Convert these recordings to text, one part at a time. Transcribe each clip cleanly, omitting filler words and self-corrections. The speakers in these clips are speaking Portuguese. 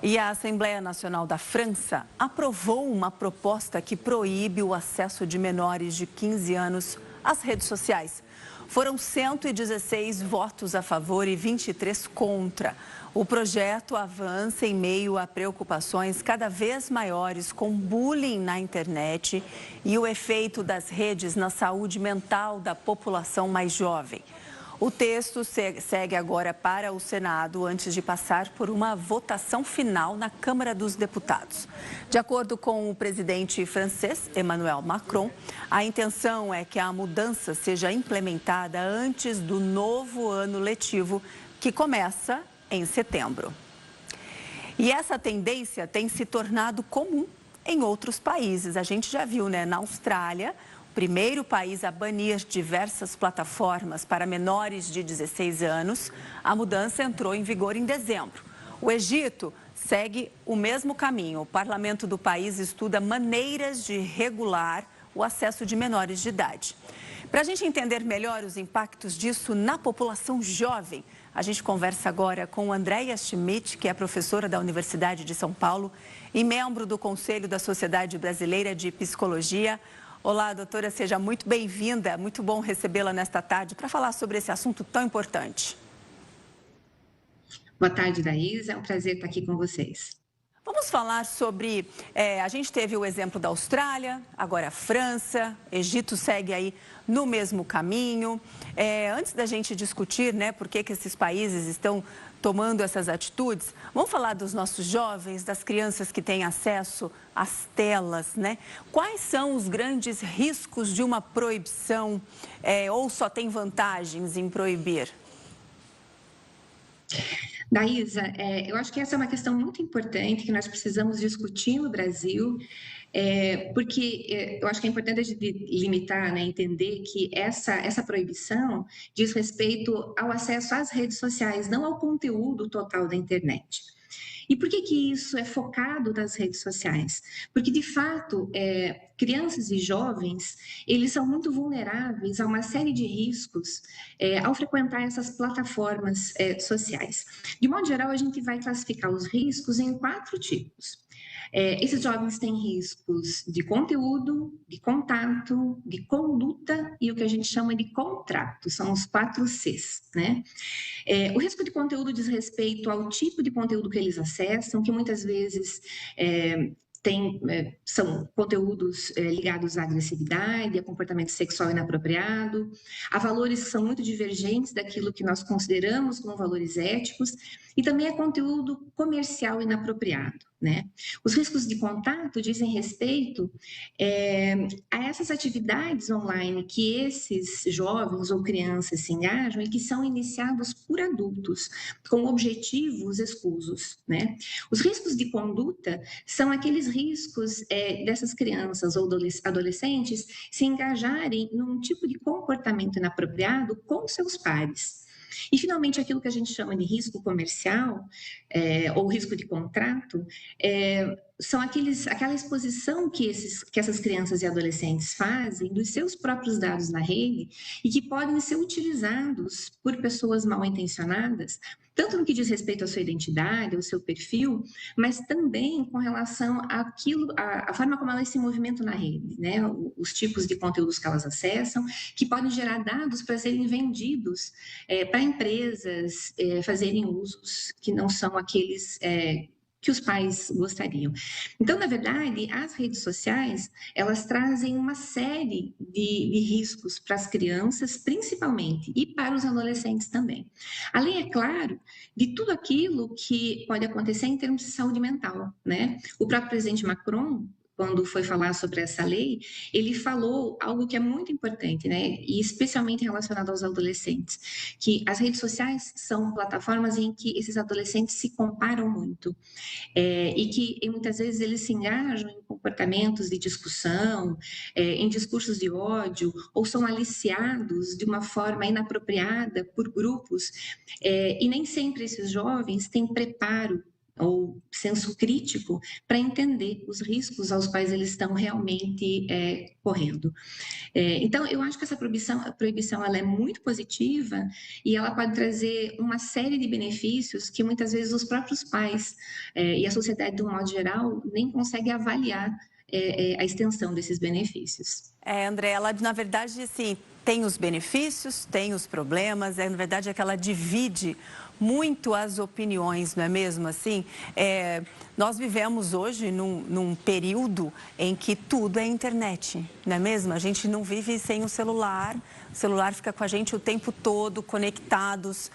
E a Assembleia Nacional da França aprovou uma proposta que proíbe o acesso de menores de 15 anos às redes sociais. Foram 116 votos a favor e 23 contra. O projeto avança em meio a preocupações cada vez maiores com bullying na internet e o efeito das redes na saúde mental da população mais jovem. O texto segue agora para o Senado antes de passar por uma votação final na Câmara dos Deputados. De acordo com o presidente francês, Emmanuel Macron, a intenção é que a mudança seja implementada antes do novo ano letivo, que começa em setembro. E essa tendência tem se tornado comum em outros países. A gente já viu, né? Na Austrália, primeiro país a banir diversas plataformas para menores de 16 anos, a mudança entrou em vigor em dezembro. O Egito segue o mesmo caminho. O parlamento do país estuda maneiras de regular o acesso de menores de idade. Para a gente entender melhor os impactos disso na população jovem, a gente conversa agora com Andréia Schmidt, que é professora da Universidade de São Paulo e membro do Conselho da Sociedade Brasileira de Psicologia. Olá, doutora, seja muito bem-vinda. Muito bom recebê-la nesta tarde para falar sobre esse assunto tão importante. Boa tarde, Daís. É um prazer estar aqui com vocês. Vamos falar sobre... a gente teve o exemplo da Austrália, agora a França, Egito segue aí no mesmo caminho. Antes da gente discutir, né, por que esses países estão tomando essas atitudes, vamos falar dos nossos jovens, das crianças que têm acesso às telas, né? Quais são os grandes riscos de uma proibição ou só tem vantagens em proibir? Daísa, eu acho que essa é uma questão muito importante que nós precisamos discutir no Brasil, porque eu acho que é importante a gente limitar, né, entender que essa proibição diz respeito ao acesso às redes sociais, não ao conteúdo total da internet. E por que isso é focado nas redes sociais? Porque, de fato, crianças e jovens, eles são muito vulneráveis a uma série de riscos ao frequentar essas plataformas sociais. De modo geral, a gente vai classificar os riscos em 4 tipos. Esses jovens têm riscos de conteúdo, de contato, de conduta e o que a gente chama de contrato, são os 4 Cs, né? O risco de conteúdo diz respeito ao tipo de conteúdo que eles acessam, que muitas vezes são conteúdos ligados à agressividade, a comportamento sexual inapropriado, a valores que são muito divergentes daquilo que nós consideramos como valores éticos, e também a conteúdo comercial inapropriado, né? Os riscos de contato dizem respeito a essas atividades online que esses jovens ou crianças se engajam e que são iniciados por adultos, com objetivos escusos, né? Os riscos de conduta são aqueles riscos dessas crianças ou adolescentes se engajarem num tipo de comportamento inapropriado com seus pares. E, finalmente, aquilo que a gente chama de risco comercial ou risco de contrato são aquela exposição que essas crianças e adolescentes fazem dos seus próprios dados na rede e que podem ser utilizados por pessoas mal intencionadas, tanto no que diz respeito à sua identidade, ao seu perfil, mas também com relação à forma como elas se movimentam na rede, né? Os tipos de conteúdos que elas acessam, que podem gerar dados para serem vendidos para empresas fazerem usos que não são aqueles que os pais gostariam. Então, na verdade, as redes sociais, elas trazem uma série de riscos para as crianças, principalmente, e para os adolescentes também. Além, é claro, de tudo aquilo que pode acontecer em termos de saúde mental, né? O próprio presidente Macron, quando foi falar sobre essa lei, ele falou algo que é muito importante, né? E especialmente relacionado aos adolescentes, que as redes sociais são plataformas em que esses adolescentes se comparam muito e que muitas vezes eles se engajam em comportamentos de discussão, em discursos de ódio, ou são aliciados de uma forma inapropriada por grupos, e nem sempre esses jovens têm preparo ou senso crítico para entender os riscos aos quais eles estão realmente correndo. Então, eu acho que essa proibição ela é muito positiva e ela pode trazer uma série de benefícios que muitas vezes os próprios pais e a sociedade, de um modo geral, nem conseguem avaliar a extensão desses benefícios. André, ela na verdade, assim, tem os benefícios, tem os problemas, na verdade é que ela divide muito as opiniões, não é mesmo? Assim, nós vivemos hoje num período em que tudo é internet, não é mesmo? A gente não vive sem o celular fica com a gente o tempo todo, conectados.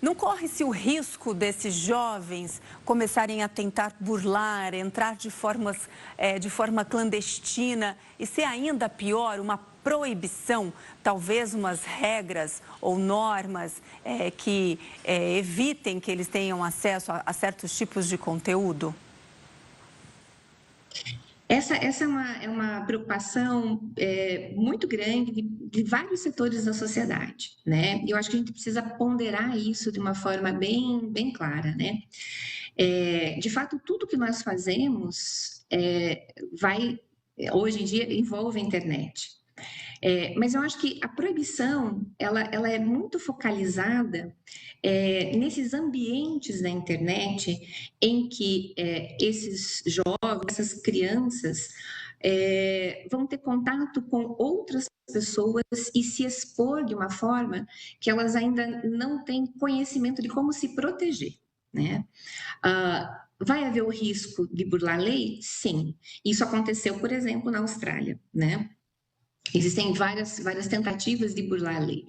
Não corre-se o risco desses jovens começarem a tentar burlar, entrar de forma clandestina e ser ainda pior, uma proibição, talvez umas regras ou normas que evitem que eles tenham acesso a certos tipos de conteúdo? Essa é uma preocupação muito grande de vários setores da sociedade, né? E eu acho que a gente precisa ponderar isso de uma forma bem clara, né? De fato, tudo que nós fazemos hoje em dia, envolve a internet. Mas eu acho que a proibição ela é muito focalizada nesses ambientes da internet em que esses jovens, essas crianças vão ter contato com outras pessoas e se expor de uma forma que elas ainda não têm conhecimento de como se proteger, né? Vai haver o risco de burlar a lei? Sim. Isso aconteceu, por exemplo, na Austrália, né? Existem várias tentativas de burlar a lei.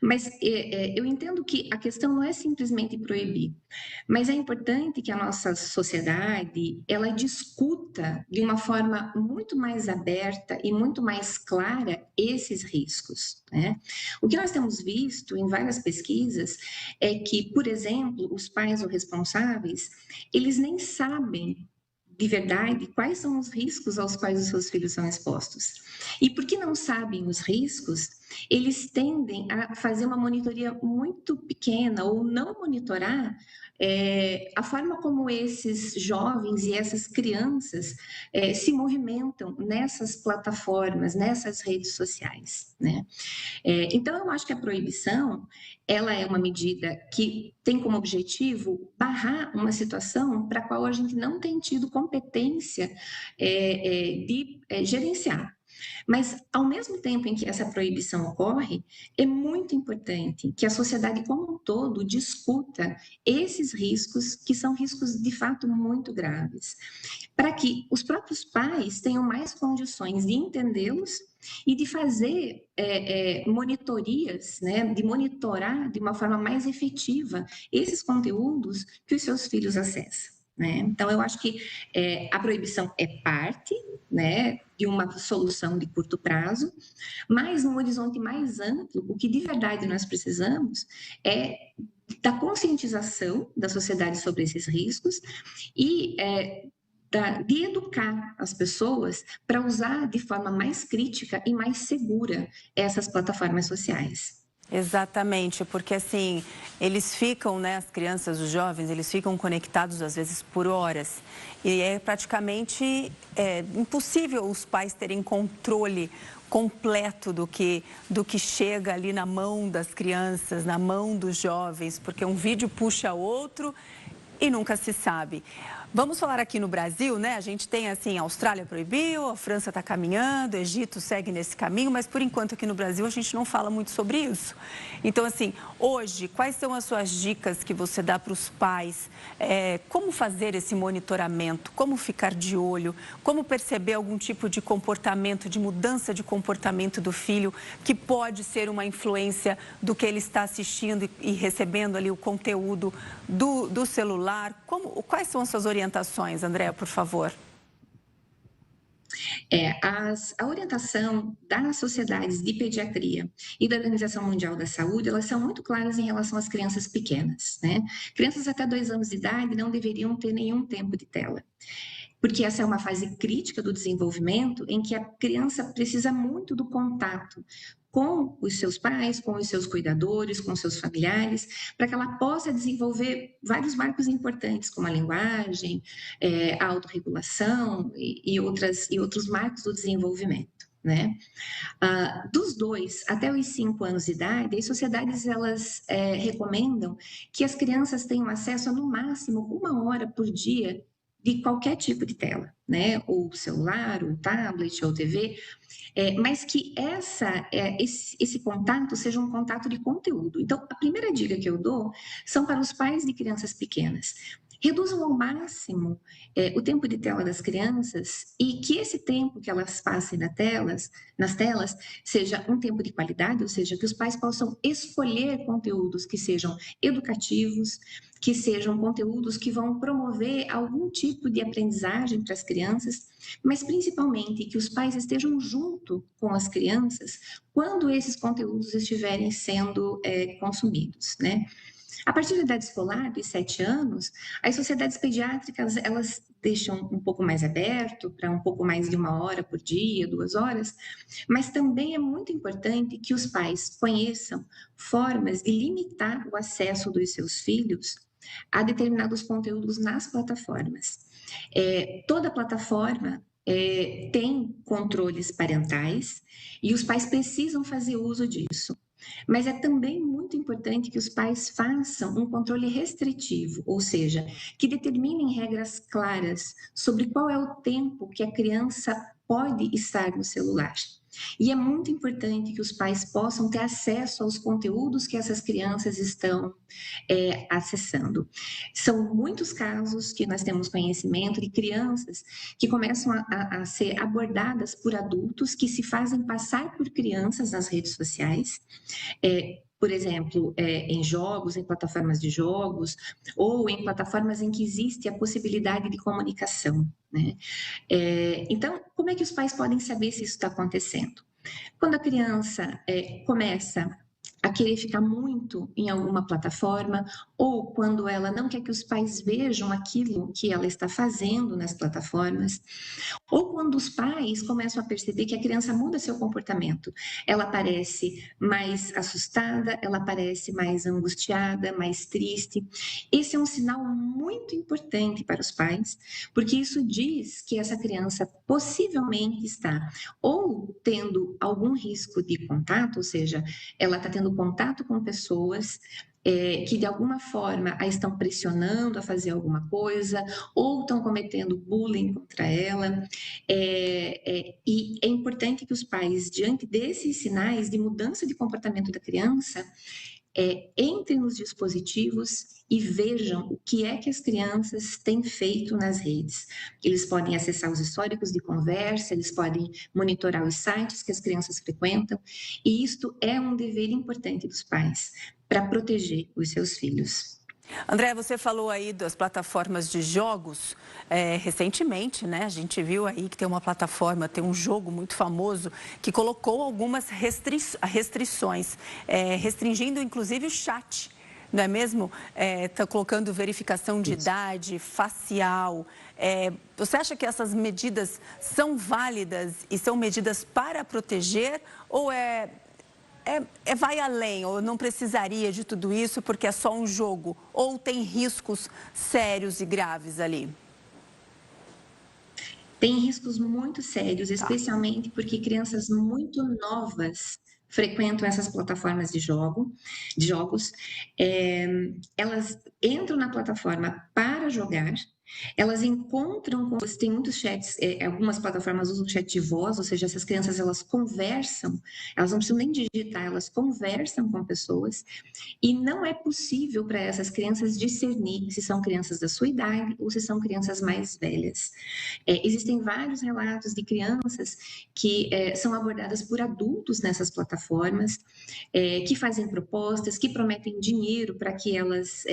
Mas eu entendo que a questão não é simplesmente proibir, mas é importante que a nossa sociedade ela discuta de uma forma muito mais aberta e muito mais clara esses riscos, né? O que nós temos visto em várias pesquisas é que, por exemplo, os pais ou responsáveis, eles nem sabem de verdade quais são os riscos aos quais os seus filhos são expostos. E porque não sabem os riscos, eles tendem a fazer uma monitoria muito pequena ou não monitorar a forma como esses jovens e essas crianças se movimentam nessas plataformas, nessas redes sociais, né? Então, eu acho que a proibição, ela é uma medida que tem como objetivo barrar uma situação para a qual a gente não tem tido competência de gerenciar. Mas, ao mesmo tempo em que essa proibição ocorre, é muito importante que a sociedade como um todo discuta esses riscos, que são riscos de fato muito graves, para que os próprios pais tenham mais condições de entendê-los e de fazer monitorias, né, de monitorar de uma forma mais efetiva esses conteúdos que os seus filhos acessam. Né? Então, eu acho que a proibição é parte, né, de uma solução de curto prazo, mas num horizonte mais amplo, o que de verdade nós precisamos é da conscientização da sociedade sobre esses riscos e de educar as pessoas para usar de forma mais crítica e mais segura essas plataformas sociais. Exatamente, porque assim, eles ficam, né, as crianças, os jovens, eles ficam conectados às vezes por horas. E é praticamente impossível os pais terem controle completo do que chega ali na mão das crianças, na mão dos jovens, porque um vídeo puxa outro e nunca se sabe. Vamos falar aqui no Brasil, né? A gente tem, assim, a Austrália proibiu, a França está caminhando, o Egito segue nesse caminho, mas por enquanto aqui no Brasil a gente não fala muito sobre isso. Então, assim, hoje, quais são as suas dicas que você dá para os pais? Como fazer esse monitoramento? Como ficar de olho? Como perceber algum tipo de comportamento, de mudança de comportamento do filho, que pode ser uma influência do que ele está assistindo e recebendo ali o conteúdo do celular? Quais são as suas orientações, Andréa, por favor? A orientação das sociedades de pediatria e da Organização Mundial da Saúde, elas são muito claras em relação às crianças pequenas, né? Crianças até 2 anos de idade não deveriam ter nenhum tempo de tela. porque essa é uma fase crítica do desenvolvimento em que a criança precisa muito do contato com os seus pais, com os seus cuidadores, com seus familiares, para que ela possa desenvolver vários marcos importantes, como a linguagem, a autorregulação e outros marcos do desenvolvimento, né? Dos 2 até os 5 anos de idade, as sociedades elas recomendam que as crianças tenham acesso a no máximo 1 hora por dia de qualquer tipo de tela, né? Ou celular, ou tablet, ou TV, mas que esse contato seja um contato de conteúdo. Então, a primeira dica que eu dou são para os pais de crianças pequenas. Reduzam ao máximo o tempo de tela das crianças e que esse tempo que elas passem nas telas seja um tempo de qualidade, ou seja, que os pais possam escolher conteúdos que sejam educativos, que sejam conteúdos que vão promover algum tipo de aprendizagem para as crianças, mas principalmente que os pais estejam junto com as crianças quando esses conteúdos estiverem sendo consumidos, né? A partir da idade escolar, dos 7 anos, as sociedades pediátricas, elas deixam um pouco mais aberto, para um pouco mais de 1 hora por dia, 2 horas, mas também é muito importante que os pais conheçam formas de limitar o acesso dos seus filhos a determinados conteúdos nas plataformas. Toda plataforma tem controles parentais e os pais precisam fazer uso disso. Mas é também muito importante que os pais façam um controle restritivo, ou seja, que determinem regras claras sobre qual é o tempo que a criança pode estar no celular. E é muito importante que os pais possam ter acesso aos conteúdos que essas crianças estão acessando. São muitos casos que nós temos conhecimento de crianças que começam a ser abordadas por adultos que se fazem passar por crianças nas redes sociais, por exemplo, em jogos, em plataformas de jogos, ou em plataformas em que existe a possibilidade de comunicação, né? Então, como é que os pais podem saber se isso está acontecendo? Quando a criança começa a querer ficar muito em alguma plataforma, ou quando ela não quer que os pais vejam aquilo que ela está fazendo nas plataformas, ou quando os pais começam a perceber que a criança muda seu comportamento. Ela parece mais assustada, ela parece mais angustiada, mais triste. Esse é um sinal muito importante para os pais, porque isso diz que essa criança possivelmente está ou tendo algum risco de contato, ou seja, ela está tendo contato com pessoas que de alguma forma a estão pressionando a fazer alguma coisa, ou estão cometendo bullying contra ela. E é importante que os pais, diante desses sinais de mudança de comportamento da criança, entrem nos dispositivos e vejam o que é que as crianças têm feito nas redes. Eles podem acessar os históricos de conversa, eles podem monitorar os sites que as crianças frequentam, e isto é um dever importante dos pais para proteger os seus filhos. André, você falou aí das plataformas de jogos. Recentemente, né, a gente viu aí que tem uma plataforma, tem um jogo muito famoso que colocou algumas restrições, restringindo inclusive o chat, não é mesmo? Está colocando verificação de idade, facial. Você acha que essas medidas são válidas e são medidas para proteger ou vai além, ou não precisaria de tudo isso porque é só um jogo, ou tem riscos sérios e graves ali? Tem riscos muito sérios, especialmente porque crianças muito novas frequentam essas plataformas de jogos. Elas entram na plataforma para jogar. Elas encontram, tem muitos chats, algumas plataformas usam chat de voz, ou seja, essas crianças elas conversam, elas não precisam nem digitar, elas conversam com pessoas, e não é possível para essas crianças discernir se são crianças da sua idade ou se são crianças mais velhas. Existem vários relatos de crianças que são abordadas por adultos nessas plataformas, que fazem propostas, que prometem dinheiro para que elas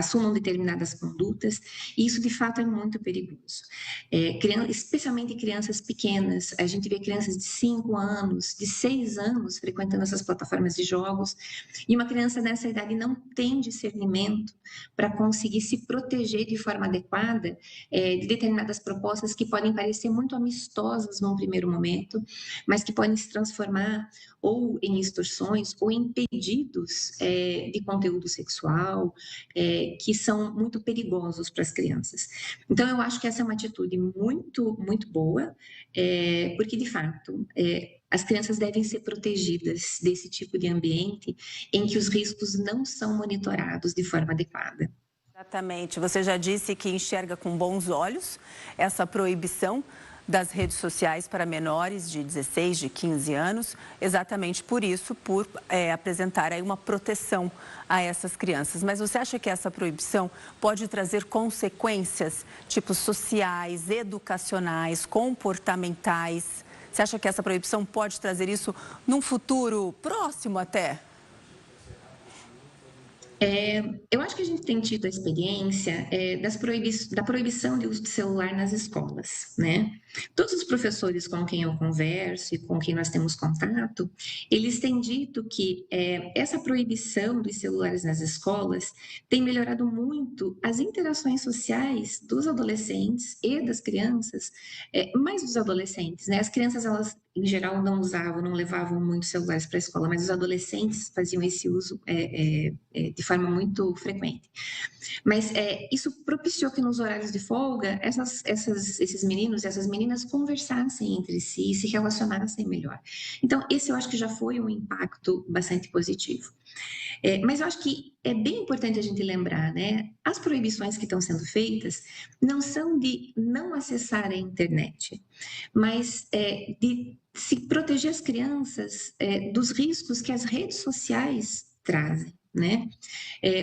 assumam determinadas condutas, e isso de fato é muito perigoso. Especialmente crianças pequenas, a gente vê crianças de 5 anos, de 6 anos frequentando essas plataformas de jogos, e uma criança nessa idade não tem discernimento para conseguir se proteger de forma adequada de determinadas propostas que podem parecer muito amistosas num primeiro momento, mas que podem se transformar ou em extorsões ou em pedidos de conteúdo sexual, que são muito perigosos para as crianças. Então, eu acho que essa é uma atitude muito, muito boa, porque, de fato, as crianças devem ser protegidas desse tipo de ambiente em que os riscos não são monitorados de forma adequada. Exatamente. Você já disse que enxerga com bons olhos essa proibição das redes sociais para menores de 16, de 15 anos, exatamente por isso, por apresentar aí uma proteção a essas crianças. Mas você acha que essa proibição pode trazer consequências, tipo sociais, educacionais, comportamentais? Você acha que essa proibição pode trazer isso num futuro próximo até? Eu acho que a gente tem tido a experiência da proibição de uso de celular nas escolas, né? Todos os professores com quem eu converso e com quem nós temos contato, eles têm dito que essa proibição dos celulares nas escolas tem melhorado muito as interações sociais dos adolescentes e das crianças, mais dos adolescentes, né? As crianças, elas em geral não usavam, não levavam muitos celulares para a escola, mas os adolescentes faziam esse uso de forma muito frequente. Mas isso propiciou que nos horários de folga, esses meninos e essas meninas conversassem entre si e se relacionassem melhor. Então, esse eu acho que já foi um impacto bastante positivo. Mas eu acho que é bem importante a gente lembrar, né? As proibições que estão sendo feitas não são de não acessar a internet, mas de se proteger as crianças dos riscos que as redes sociais trazem, né?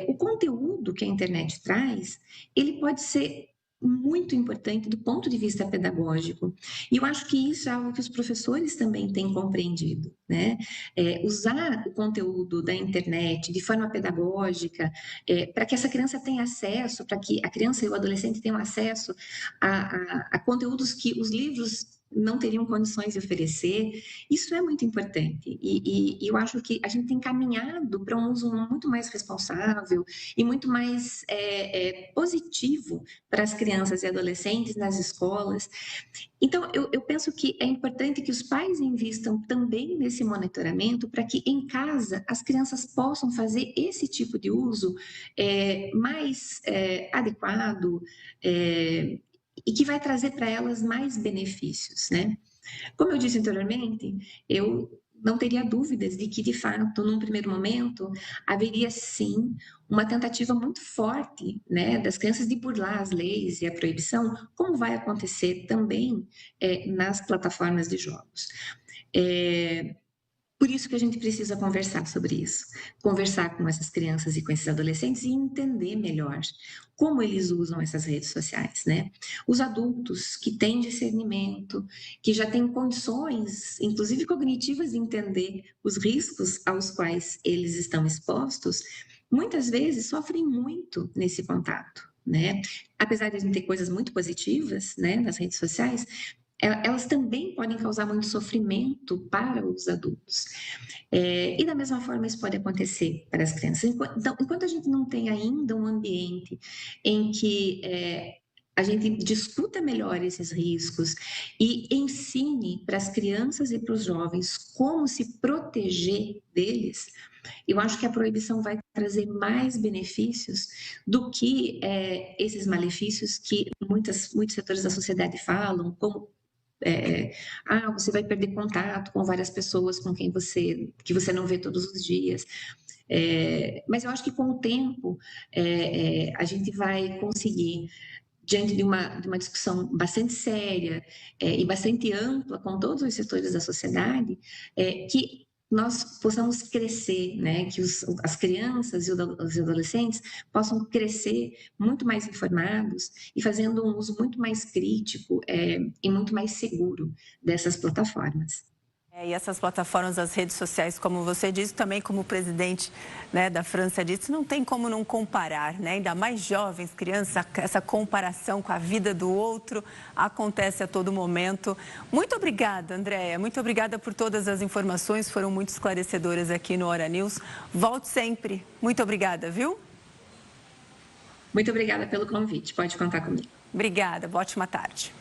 O conteúdo que a internet traz, ele pode ser muito importante do ponto de vista pedagógico. E eu acho que isso é algo que os professores também têm compreendido, né? Usar o conteúdo da internet de forma pedagógica, para que essa criança tenha acesso, para que a criança e o adolescente tenham acesso a conteúdos que os livros não teriam condições de oferecer, isso é muito importante. E eu acho que a gente tem caminhado para um uso muito mais responsável e muito mais positivo para as crianças e adolescentes nas escolas. Então, eu penso que é importante que os pais invistam também nesse monitoramento para que em casa as crianças possam fazer esse tipo de uso mais adequado, e que vai trazer para elas mais benefícios, né? Como eu disse anteriormente, eu não teria dúvidas de que, de fato, num primeiro momento, haveria sim uma tentativa muito forte, né, das crianças de burlar as leis e a proibição, como vai acontecer também nas plataformas de jogos. Por isso que a gente precisa conversar sobre isso, conversar com essas crianças e com esses adolescentes e entender melhor como eles usam essas redes sociais, né? Os adultos que têm discernimento, que já têm condições, inclusive cognitivas, de entender os riscos aos quais eles estão expostos, muitas vezes sofrem muito nesse contato, né? Apesar de a gente ter coisas muito positivas, né, nas redes sociais, elas também podem causar muito sofrimento para os adultos. E da mesma forma isso pode acontecer para as crianças. Então, enquanto a gente não tem ainda um ambiente em que a gente discuta melhor esses riscos e ensine para as crianças e para os jovens como se proteger deles, eu acho que a proibição vai trazer mais benefícios do que esses malefícios que muitos setores da sociedade falam, como você vai perder contato com várias pessoas com quem que você não vê todos os dias. Mas eu acho que com o tempo a gente vai conseguir, diante de uma discussão bastante séria e bastante ampla com todos os setores da sociedade, que nós possamos crescer, né? Que as crianças e os adolescentes possam crescer muito mais informados e fazendo um uso muito mais crítico e muito mais seguro dessas plataformas. E essas plataformas, as redes sociais, como você disse, também como o presidente, né, da França disse, não tem como não comparar, né? Ainda mais jovens, crianças, essa comparação com a vida do outro acontece a todo momento. Muito obrigada, Andréia, muito obrigada por todas as informações, foram muito esclarecedoras aqui no Hora News. Volte sempre. Muito obrigada, viu? Muito obrigada pelo convite, pode contar comigo. Obrigada, boa ótima tarde.